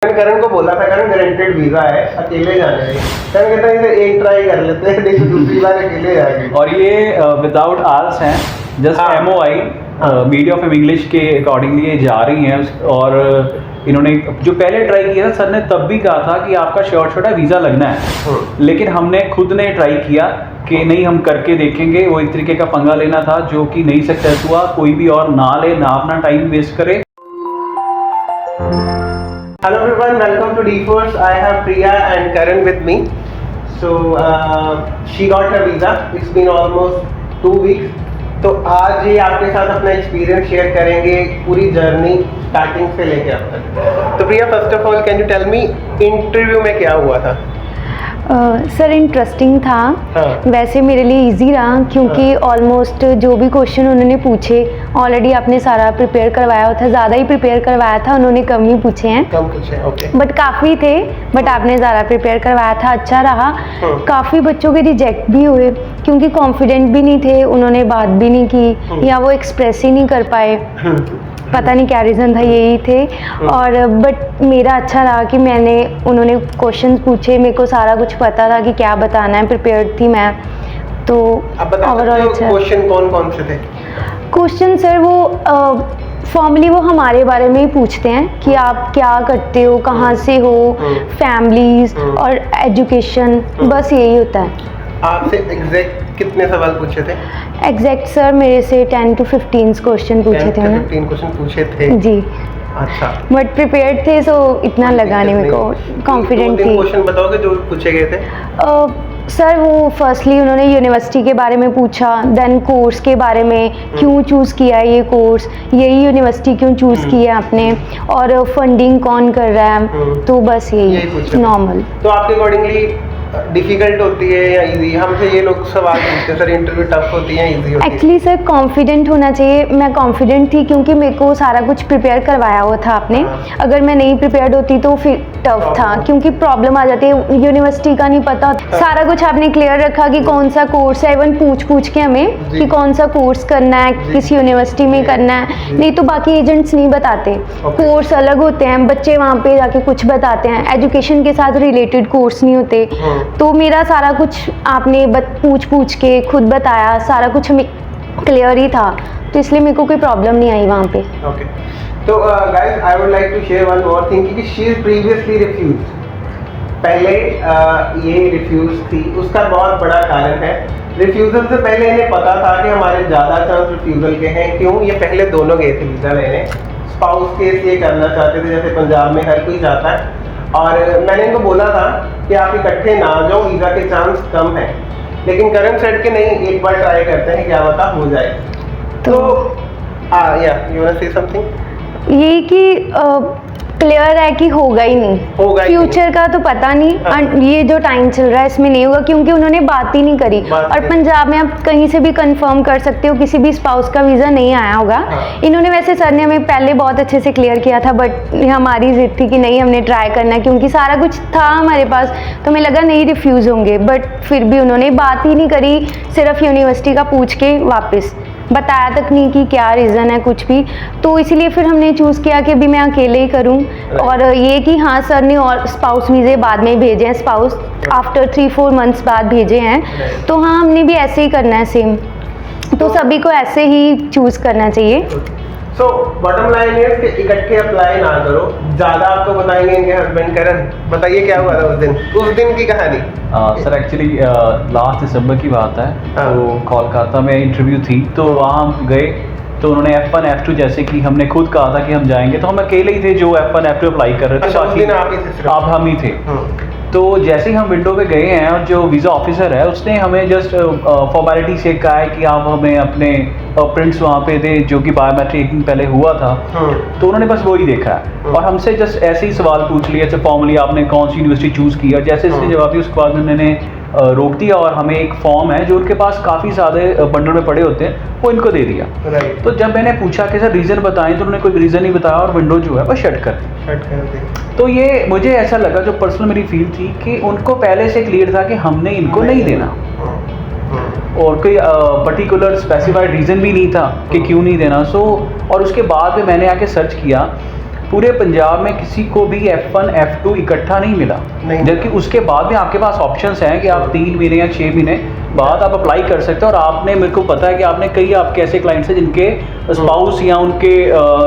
मैंने करण को बोला था, करण गारंटेड वीजा है, अकेले जाने है। करण कहता है इसे एक ट्राई कर लेते हैं, नहीं तो दूसरी बार अकेले जाएंगे। और ये विदाउट आल्स हैं, just MOI media of English के अकॉर्डिंगली ये जा रही हैं। और इन्होंने जो पहले ट्राई किया था, सर ने तब भी कहा था कि आपका शॉर्ट छोटा वीज़ा लगना है, लेकिन हमने खुद ने ट्राई किया कि नहीं हम करके देखेंगे। वो एक तरीके का पंगा लेना था जो कि नहीं सक्सेस हुआ। कोई भी और ना ले, ना अपना टाइम वेस्ट करे। Hello everyone, welcome to D-Force. I have Priya and Karan with me. So she got her visa. It's been almost 2 weeks. तो आज ये आपके साथ अपना एक्सपीरियंस शेयर करेंगे, पूरी जर्नी स्टार्टिंग से लेके अब तक। तो Priya, first of all can you tell me interview में क्या हुआ था? सर इंटरेस्टिंग था। हाँ। वैसे मेरे लिए इजी रहा क्योंकि ऑलमोस्ट जो भी क्वेश्चन उन्होंने पूछे ऑलरेडी आपने सारा प्रिपेयर करवाया था, ज़्यादा ही प्रिपेयर करवाया था, उन्होंने कम ही पूछे हैं। कम पूछे, ओके। बट काफ़ी थे, बट आपने ज़्यादा प्रिपेयर करवाया था, अच्छा रहा। काफ़ी बच्चों के रिजेक्ट भी हुए क्योंकि कॉन्फिडेंट भी नहीं थे, उन्होंने बात भी नहीं की या वो एक्सप्रेस ही नहीं कर पाए। पता नहीं क्या रीज़न था, यही थे। और बट मेरा अच्छा रहा कि उन्होंने क्वेश्चन पूछे, मेरे को सारा कुछ पता था कि क्या बताना है, प्रिपेयर्ड थी मैं। तो ओवरऑल अच्छा। क्वेश्चन कौन कौन से थे? क्वेश्चन सर वो फॉर्मली वो हमारे बारे में ही पूछते हैं कि आप क्या करते हो, कहाँ से हो, फैमिलीज और एजुकेशन, बस यही होता है। आपसे एग्जैक्ट कितने सवाल पूछे थे? एग्जैक्ट सर मेरे से 10 to 15 क्वेश्चन पूछे थे। 15 क्वेश्चन पूछे थे जी। अच्छा। बट प्रिपेयर्ड थे, सो इतना लगा नहीं मेरे को, कॉन्फिडेंट थी। क्वेश्चन बताओगे जो पूछे गए थे? सर वो फर्स्टली उन्होंने यूनिवर्सिटी के बारे में पूछा, देन कोर्स के बारे में, क्यों चूज़ किया है ये कोर्स, यही यूनिवर्सिटी क्यों चूज़ की है आपने, और फंडिंग कौन कर रहा है। तो बस यही नॉर्मल। तो आपके अकॉर्डिंगली डिफिकल्ट होती है या इजी? हमसे ये लोग सवाल पूछते हैं सर, इंटरव्यू टफ होती है इजी होती है? एक्चुअली सर कॉन्फिडेंट होना चाहिए। मैं कॉन्फिडेंट थी क्योंकि मेरे को सारा कुछ प्रिपेयर करवाया हुआ था आपने। अगर मैं नहीं प्रिपेयर्ड होती तो फिर टफ था क्योंकि प्रॉब्लम आ जाती है, यूनिवर्सिटी का नहीं पता। सारा कुछ आपने क्लियर रखा कि कौन सा कोर्स है, इवन पूछ के हमें कि कौन सा कोर्स करना है, किस यूनिवर्सिटी में करना है। नहीं तो बाकी एजेंट्स नहीं बताते, कोर्स अलग होते हैं, बच्चे वहाँ पे जाके कुछ बताते हैं, एजुकेशन के साथ रिलेटेड कोर्स नहीं होते। तो मेरा सारा कुछ आपने पूछ के खुद बताया, सारा कुछ हमें क्लियर ही था, तो इसलिए मेरे को कोई प्रॉब्लम नहीं आई वहाँ पे। ओके। तो guys I would like to share one more thing कि शी इज प्रीवियसली रिफ्यूज्ड। पहले ये रिफ्यूज थी, उसका बहुत बड़ा कारण है। रिफ्यूजल से पहले इन्हें पता था कि हमारे ज़्यादा चांस रिफ्यूजल के हैं। क्यों? ये पहले दोनों गए थे वीज़ा लेने, स्पाउस केस ये करना चाहते थे, जैसे पंजाब में हर कोई जाता है। और मैंने इनको बोला था कि आप इकट्ठे ना जाओ, वीज़ा के चांस कम है। लेकिन करण सेट के नहीं, एक बार ट्राई करते हैं, क्या पता हो जाए। तो या you want to say something? ये कि क्लियर है कि होगा ही नहीं, फ्यूचर का तो पता नहीं। हाँ। ये जो टाइम चल रहा है इसमें नहीं होगा क्योंकि उन्होंने बात ही नहीं करी। और पंजाब में आप कहीं से भी कंफर्म कर सकते हो, किसी भी स्पाउस का वीज़ा नहीं आया होगा। हाँ। इन्होंने वैसे सर ने हमें पहले बहुत अच्छे से क्लियर किया था, बट हमारी जिद थी कि नहीं, हमने ट्राई करना है क्योंकि सारा कुछ था हमारे पास। तो हमें लगा नहीं रिफ्यूज़ होंगे, बट फिर भी उन्होंने बात ही नहीं करी, सिर्फ यूनिवर्सिटी का पूछ के वापस, बताया तक नहीं कि क्या रीज़न है कुछ भी। तो इसीलिए फिर हमने चूज़ किया कि अभी मैं अकेले ही करूं। और ये कि हाँ, सर ने और स्पाउस वीज़े बाद में भेजे हैं, स्पाउस आफ्टर 3-4 मंथ्स बाद भेजे हैं। तो हाँ, हमने भी ऐसे ही करना है सेम। तो सभी को ऐसे ही चूज़ करना चाहिए। सो बॉटम लाइन है कि इकट्ठे अप्लाई ना करो। ज़्यादा आपको बताएंगे इनके हस्बैंड करण। बताइए क्या हुआ था उस दिन की कहानी। सर एक्चुअली लास्ट दिसंबर की बात है। तो कोलकाता में इंटरव्यू थी, तो वहाँ हम गए। तो उन्होंने F1 F2 जैसे कि हमने खुद कहा था कि हम जाएंगे, तो हम अकेले ही थे जो F1 F2 अप्लाई कर रहे थे। आप हम ही थे। तो जैसे ही हम विंडो पे गए हैं और जो वीज़ा ऑफिसर है उसने हमें जस्ट फॉर्मेलिटी से कहा है कि आप हमें अपने प्रिंट्स वहाँ पे दे, जो कि बायोमेट्रिक पहले हुआ था। तो उन्होंने बस वही देखा है और हमसे जस्ट ऐसे ही सवाल पूछ लिया, जैसे फॉर्मली आपने कौन सी यूनिवर्सिटी चूज़ किया। जैसे इसने जवाब दिया, उसके बाद उन्होंने रोक दिया और हमें एक फॉर्म है जो उनके पास काफ़ी सारे बंडल में पड़े होते हैं, वो इनको दे दिया। तो जब मैंने पूछा कि सर रीज़न बताएं, तो उन्होंने कोई रीज़न नहीं बताया और विंडो जो है वो शट कर दी। तो ये मुझे ऐसा लगा, जो पर्सनल मेरी फील थी कि उनको पहले से क्लियर था कि हमने इनको नहीं देना, और कोई पर्टिकुलर स्पेसिफाइड रीज़न भी नहीं था कि क्यों नहीं देना। और उसके बाद में मैंने आके सर्च किया पूरे पंजाब में किसी को भी F1 F2 इकट्ठा नहीं मिला, नहीं। जबकि उसके बाद भी आपके पास ऑप्शंस हैं कि आप 3 महीने या 6 महीने बाद आप अप्लाई कर सकते हैं। और आपने, मेरे को पता है कि आपने कई आपके ऐसे क्लाइंट्स हैं जिनके स्पाउस या उनके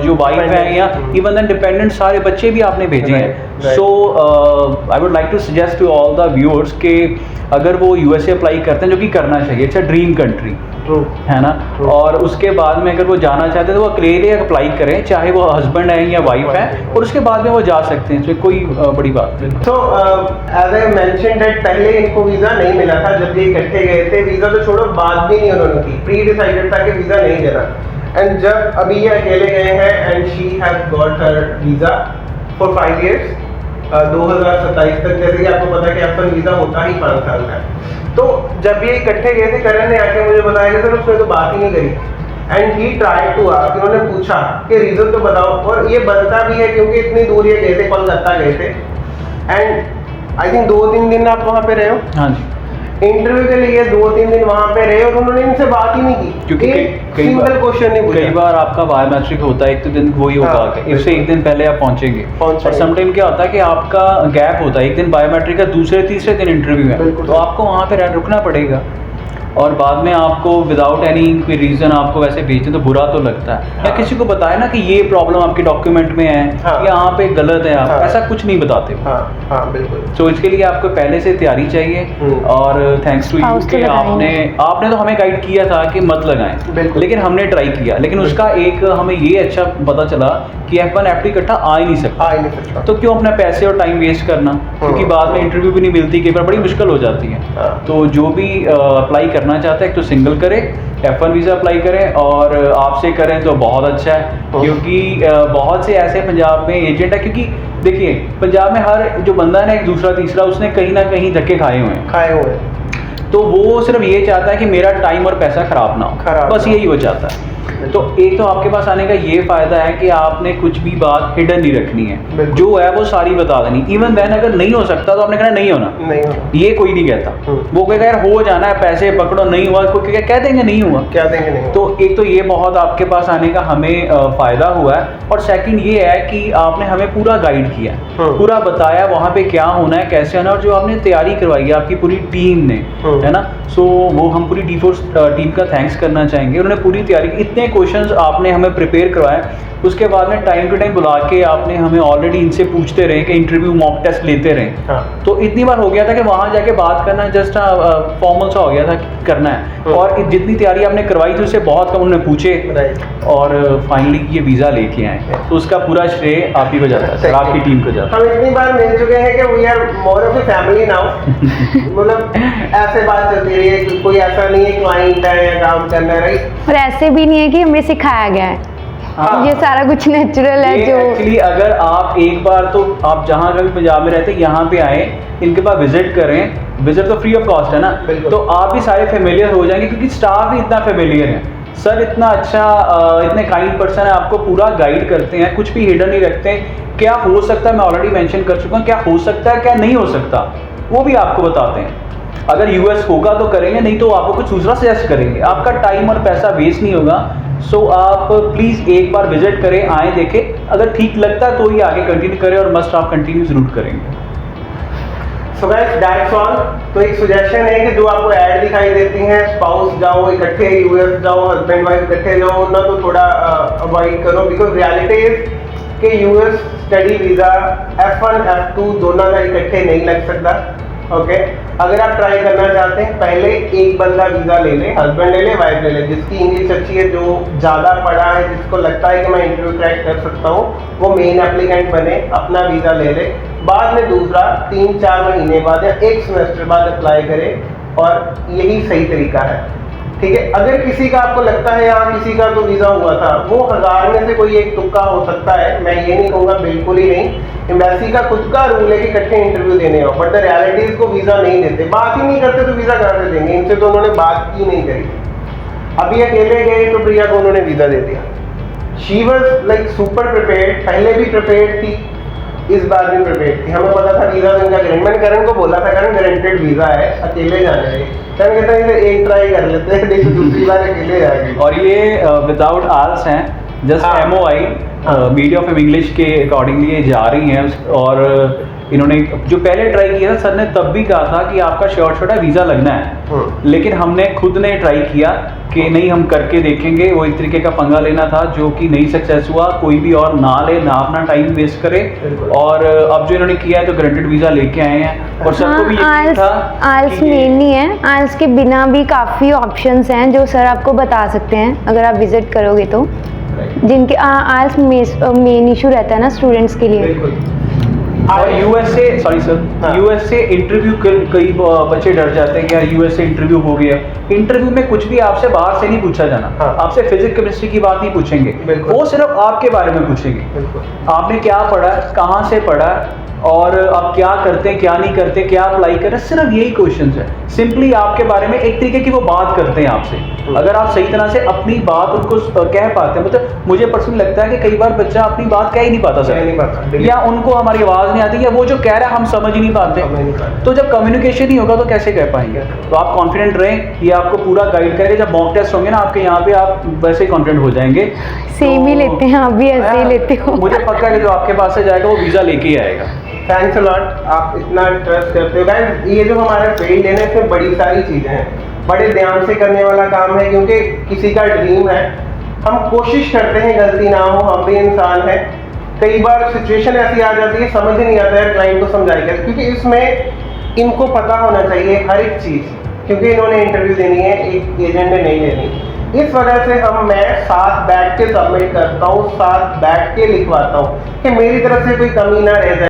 जो वाइफ हैं या इवन दैन डिपेंडेंट सारे बच्चे भी आपने भेजे हैं। So I would like to suggest to all the viewers कि अगर वो USA अप्लाई करते हैं, जो कि करना चाहिए, इट्स अ ड्रीम कंट्री, है ना। और उसके बाद में अगर वो जाना चाहते हैं तो वो अकेले अप्लाई करें, चाहे वो हस्बैंड है या वाइफ है, और उसके बाद में वो जा सकते हैं, इसमें कोई बड़ी बात नहीं। तो एज आई मेंशन दैट पहले इनको वीजा नहीं मिला था जब ये इकट्ठे गए थे। वीजा तो छोड़ो, बात भी नहीं उन्होंने की, प्री डिसाइडेड था कि वीजा नहीं देना। एंड जब अभी ये अकेले गए हैं and she has got her visa for 5 years 2027 तक। जैसे कि आपको पता है कि F1 वीजा होता ही 5 साल का है। तो जब ये इकट्ठे गए थे, करण ने आके मुझे बताया कि सर उसने तो बात ही नहीं करी। And he try to ask, उन्होंने पूछा कि रीजन तो बताओ। और ये बनता भी है क्योंकि इतनी दूर ये गए थे, कोलकाता गए थे। एंड आई थिंक 2-3 दिन आप वहाँ पे रहे हो। हाँ जी, इंटरव्यू के लिए 2-3 दिन वहाँ पे रहे और उन्होंने इनसे बात ही नहीं की, क्योंकि सिंगल क्वेश्चन नहीं पूछा। कई बार आपका बायोमेट्रिक होता है, एक तो दिन वही होगा हाँ, कि इससे एक दिन पहले आप पहुंचेंगे। और समटाइम क्या होता है कि आपका गैप होता है, एक दिन बायोमेट्रिक का, दूसरे तीसरे दिन इंटरव्यू है, बिल्कुल। तो आपको वहाँ पे रुकना पड़ेगा। और बाद में आपको विदाउट एनी कोई रीज़न आपको वैसे भेजते तो बुरा तो लगता है। या किसी को बताए ना कि ये प्रॉब्लम आपके डॉक्यूमेंट में है, हाँ। यहाँ पे गलत है, आप ऐसा कुछ नहीं बताते हो। हाँ हाँ बिल्कुल। तो इसके लिए आपको पहले से तैयारी चाहिए। और थैंक्स टू यू कि आपने तो हमें गाइड किया था कि मत लगाएं, लेकिन हमने ट्राई किया। लेकिन उसका एक हमें ये अच्छा पता चला कि F1 F2 इकट्ठा आ ही नहीं सकता, तो क्यों अपना पैसे और टाइम वेस्ट करना, क्योंकि बाद में इंटरव्यू भी नहीं मिलती, कई बार बड़ी मुश्किल हो जाती है। तो जो भी अप्लाई करना चाहते हैं, एक तो सिंगल करें, F1 वीज़ा अप्लाई करें, और आपसे करें तो बहुत अच्छा है, क्योंकि बहुत से ऐसे पंजाब में एजेंट है। क्योंकि देखिए, पंजाब में हर जो बंदा है ना, एक दूसरा तीसरा, उसने कहीं ना कहीं धक्के खाए हुए हैं। तो वो सिर्फ ये चाहता है कि मेरा टाइम और पैसा खराब ना हो, बस यही वो चाहता है। तो एक तो आपके पास आने का ये फायदा है कि आपने कुछ भी बात हिडन नहीं रखनी है, जो है वो सारी बता देनी। इवन देन अगर नहीं हो सकता तो आपने कहना नहीं होना, ये कोई नहीं कहता। वो कहेगा यार हो जाना है, पैसे पकड़ो, नहीं हुआ, कोई कह देंगे नहीं हुआ, कह देंगे नहीं। तो एक तो ये बहुत आपके पास आने का हमें फायदा हुआ है। और सेकंड ये है कि आपने हमें पूरा गाइड किया, पूरा बताया वहाँ पे क्या होना है, कैसे होना है, और जो आपने तैयारी करवाई है आपकी पूरी टीम ने, है ना। सो वो हम पूरी D4 टीम का थैंक्स करना चाहेंगे। उन्होंने पूरी तैयारी, इतने क्वेश्चंस आपने हमें प्रिपेयर करवाए, उसके बाद में टाइम टू टाइम बुला के आपने हमें ऑलरेडी इनसे पूछते रहे कि इंटरव्यू मॉक टेस्ट लेते रहे। तो इतनी बार हो गया था कि वहाँ जाके बात करना जस्ट फॉर्मल सा हो गया था कि करना है। और जितनी तैयारी आपने करवाई थी उससे बहुत कम उन्होंने पूछे, और फाइनली ये वीज़ा लेके आए। तो उसका पूरा श्रेय आप ही को जाता है, आपकी टीम को जाता है। हम इतनी बार मिल चुके हैं कि we are more of a family now. मतलब ऐसे बात चलती रही है कि कोई ऐसा नहीं है क्लाइंट है या काम करना है, राइट। और ऐसे भी नहीं है कि हमें सिखाया गया है, ये सारा कुछ नेचुरल है। जो एक्चुअली अगर आप एक बार तो आप जहाँ कभी पंजाब में रहते हैं यहाँ पे आए, इनके पास विजिट करें, विजिट तो फ्री ऑफ कॉस्ट है ना, तो आप भी सारे फेमिलियर हो जाएंगे, क्योंकि स्टाफ भी इतना फेमिलियर है। सर इतना अच्छा, इतने काइंड पर्सन है, आपको पूरा गाइड करते हैं, कुछ भी हिडन नहीं रखते। क्या हो सकता है मैं ऑलरेडी मेंशन कर चुका हूँ, क्या हो सकता है क्या नहीं हो सकता वो भी आपको बताते हैं। अगर US होगा तो करेंगे, नहीं तो आपको कुछ दूसरा सजेस्ट करेंगे, आपका टाइम और पैसा वेस्ट नहीं होगा। सो आप प्लीज़ एक बार विजिट करें, आए देखें, अगर ठीक लगता है तो ही आगे कंटिन्यू करें, और मस्ट आप कंटिन्यू जरूर करेंगे। So guys that's all. तो एक सजेशन है कि जो आपको ऐड दिखाई देती हैं, स्पाउस जाओ इकट्ठे, US जाओ, हस्बैंड वाइफ इकट्ठे जाओ ना, तो थोड़ा अवॉइड करो, बिकॉज रियलिटी इज कि US study visa F1 F2 दोनों का इकट्ठे नहीं लग सकता। ओके, अगर आप ट्राई करना चाहते हैं, पहले एक बंदा वीज़ा ले ले, हस्बैंड ले ले, वाइफ ले ले, जिसकी इंग्लिश अच्छी है, जो ज़्यादा पढ़ा है, जिसको लगता है कि मैं इंटरव्यू क्रैक कर सकता हूँ, वो मेन एप्लीकेंट बने, अपना वीज़ा ले ले। बाद में दूसरा 3-4 महीने बाद या 1 सेमेस्टर बाद अप्लाई करे, और यही सही तरीका है। ठीक है, अगर किसी का आपको लगता है यहाँ किसी का तो वीज़ा हुआ था, वो 1000 में से कोई एक तुक्का हो सकता है, मैं ये नहीं कहूँगा बिल्कुल ही नहीं। एम्बेसी का खुद का रूल है कि इकट्ठे इंटरव्यू देने हो, बट द रियलिटी इसको वीज़ा नहीं देते। बात ही नहीं करते तो वीज़ा कहाँ से देंगे, इनसे तो उन्होंने बात ही नहीं करी। अभी अकेले गए तो प्रिया को उन्होंने वीज़ा दे दिया। She was like super prepared, पहले भी प्रिपेयर्ड थी, इस बार भी प्रिपेयर्ड थी। हमें पता था वीज़ा तो इनका गारंटी, मैंने करण को बोला था करण गारंटेड वीज़ा है, अकेले जाना है। करण कहता है एक ट्राई कर लेते हैं, नहीं तो दूसरी बार अकेले जाएंगे। और ये विदाउट आल्स हैं, just MOI, media of English के अकॉर्डिंगली ये जा रही हैं और इन्होंने जो पहले ट्राई किया था, सर ने तब भी कहा था कि आपका शॉर्ट छोटा वीज़ा लगना है, लेकिन हमने खुद ने ट्राई किया कि नहीं हम करके देखेंगे। वो एक तरीके का पंगा लेना था जो कि नहीं सक्सेस हुआ। कोई भी और ना ले, ना अपना टाइम वेस्ट करे। और अब जो इन्होंने किया है तो ग्रांटेड वीज़ा लेके आए हैं और सबको भी यकीन था आइल्स कि ये- मेन नहीं है, आइल्स के बिना भी काफ़ी ऑप्शंस हैं जो सर आपको बता सकते हैं अगर आप विजिट करोगे तो, जिनके आइल्स मेन इशू रहता है ना स्टूडेंट्स के लिए। बिल्कुल। और यूएसए सॉरी हाँ। सर, यूएसए इंटरव्यू कई बच्चे डर जाते हैं कि यार यूएसए इंटरव्यू हो गया। इंटरव्यू में कुछ भी आपसे बाहर से नहीं पूछा जाना। हाँ। आपसे फिजिक्स केमिस्ट्री की बात नहीं पूछेंगे, बिल्कुल। वो सिर्फ आपके बारे में पूछेंगे। बिल्कुल। आपने क्या पढ़ा, कहाँ से पढ़ा और आप क्या करते हैं, क्या नहीं करते, क्या अप्लाई करें, सिर्फ यही क्वेश्चन है। सिंपली आपके बारे में एक तरीके की वो बात करते हैं आपसे। अगर आप सही तरह से अपनी बात उनको कह पाते हैं, मतलब मुझे पर्सनली लगता है कि कई बार बच्चा अपनी बात कह ही नहीं पाता कह नहीं पाता, सर, बिल्कुल। या उनको हमारी आवाज़ नहीं आती, या वो जो कह रहा है हम समझ ही नहीं पाते। समझ नहीं पाते। तो जब कम्युनिकेशन ही होगा तो कैसे कह पाएंगे? तो आप कॉन्फिडेंट रहें, ये आपको पूरा गाइड करेंगे। जब मॉक टेस्ट होंगे ना आपके यहाँ पे, आप वैसे ही कॉन्फिडेंट हो जाएंगे। सेम ही तो- लेते हैं, आप भी ऐसे ही लेते हो। मुझे पक्का है कि जो आपके पास से जाएगा वो वीज़ा लेके ही आएगा। थैंक्स अ लॉट, आप इतना ट्रस्ट करते हो। गाइस ये जो हमारा फील्ड है ना, इसमें बड़ी सारी चीज़ें हैं, बड़े ध्यान से करने वाला काम है, क्योंकि किसी का ड्रीम है। हम कोशिश करते हैं गलती ना हो, हम भी इंसान हैं। कई बार सिचुएशन ऐसी आ जाती है समझ ही नहीं आता है क्लाइंट को समझाएगा, क्योंकि इसमें इनको पता होना चाहिए हर एक चीज़, क्योंकि इन्होंने इंटरव्यू देनी है, एक एजेंट ने नहीं लेनी। इस वजह से मैं साथ बैठ के सबमिट करता हूँ, साथ बैठ के लिखवाता हूँ कि मेरी तरफ से कोई कमी ना रह जाए।